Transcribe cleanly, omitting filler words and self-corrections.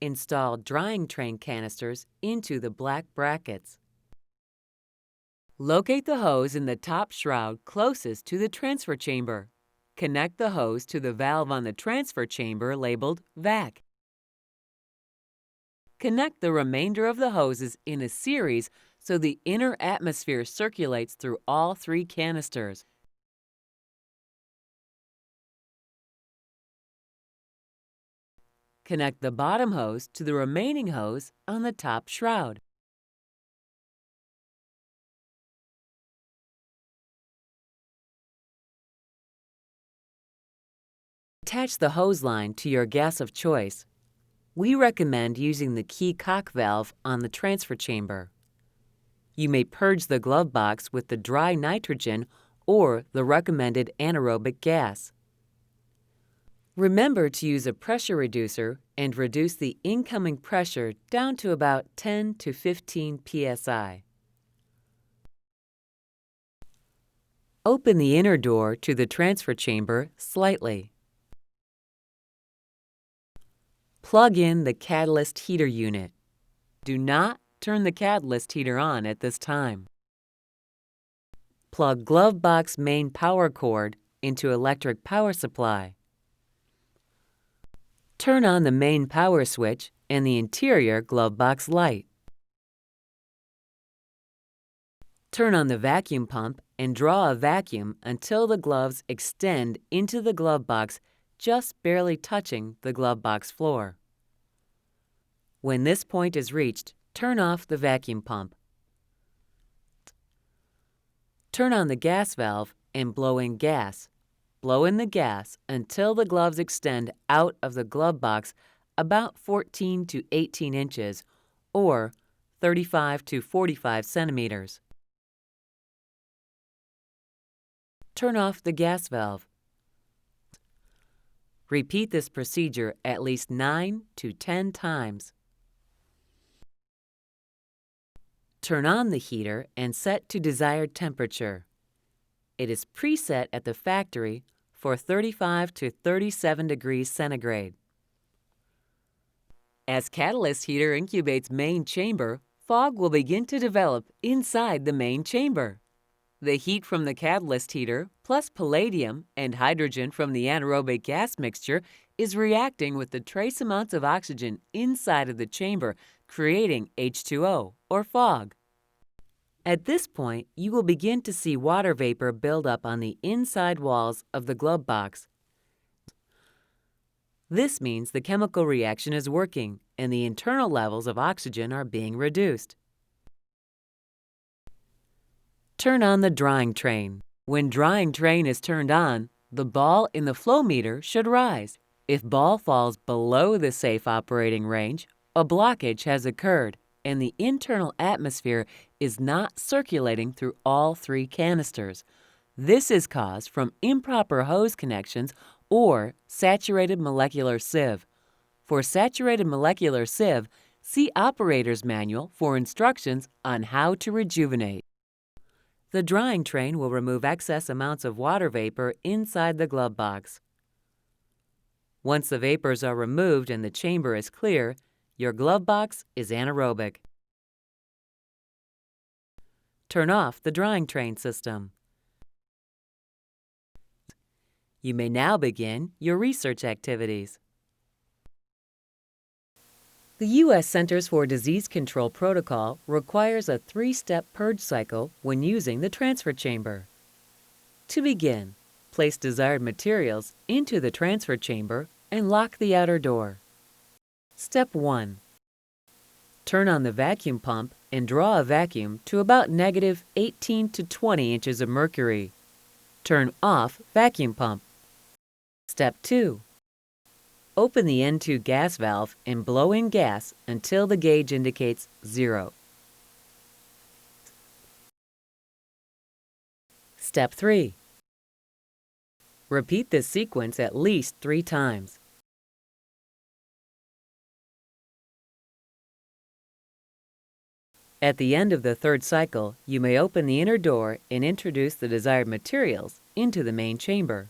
Install drying train canisters into the black brackets. Locate the hose in the top shroud closest to the transfer chamber. Connect the hose to the valve on the transfer chamber labeled VAC. Connect the remainder of the hoses in a series so the inner atmosphere circulates through all 3 canisters. Connect the bottom hose to the remaining hose on the top shroud. Attach the hose line to your gas of choice. We recommend using the key cock valve on the transfer chamber. You may purge the glove box with the dry nitrogen or the recommended anaerobic gas. Remember to use a pressure reducer and reduce the incoming pressure down to about 10 to 15 psi. Open the inner door to the transfer chamber slightly. Plug in the catalyst heater unit. Do not turn the catalyst heater on at this time. Plug glove box main power cord into electric power supply. Turn on the main power switch and the interior glove box light. Turn on the vacuum pump and draw a vacuum until the gloves extend into the glove box, just barely touching the glove box floor. When this point is reached, turn off the vacuum pump. Turn on the gas valve and blow in gas. Blow in the gas until the gloves extend out of the glove box about 14 to 18 inches or 35 to 45 centimeters. Turn off the gas valve. Repeat this procedure at least 9 to 10 times. Turn on the heater and set to desired temperature. It is preset at the factory for 35 to 37 degrees centigrade. As catalyst heater incubates main chamber, fog will begin to develop inside the main chamber. The heat from the catalyst heater, plus palladium and hydrogen from the anaerobic gas mixture, is reacting with the trace amounts of oxygen inside of the chamber, creating H2O, or fog. At this point, you will begin to see water vapor build up on the inside walls of the glove box. This means the chemical reaction is working and the internal levels of oxygen are being reduced. Turn on the drying train. When drying train is turned on, the ball in the flow meter should rise. If ball falls below the safe operating range, a blockage has occurred and the internal atmosphere is not circulating through all 3 canisters. This is caused from improper hose connections or saturated molecular sieve. For saturated molecular sieve, see Operator's Manual for instructions on how to rejuvenate. The drying train will remove excess amounts of water vapor inside the glove box. Once the vapors are removed and the chamber is clear, your glove box is anaerobic. Turn off the drying train system. You may now begin your research activities. The U.S. Centers for Disease Control protocol requires a 3-step purge cycle when using the transfer chamber. To begin, place desired materials into the transfer chamber and lock the outer door. Step 1. Turn on the vacuum pump and draw a vacuum to about negative 18 to 20 inches of mercury. Turn off vacuum pump. Step 2. Open the N2 gas valve and blow in gas until the gauge indicates 0. Step 3. Repeat this sequence at least 3 times. At the end of the 3rd cycle, you may open the inner door and introduce the desired materials into the main chamber.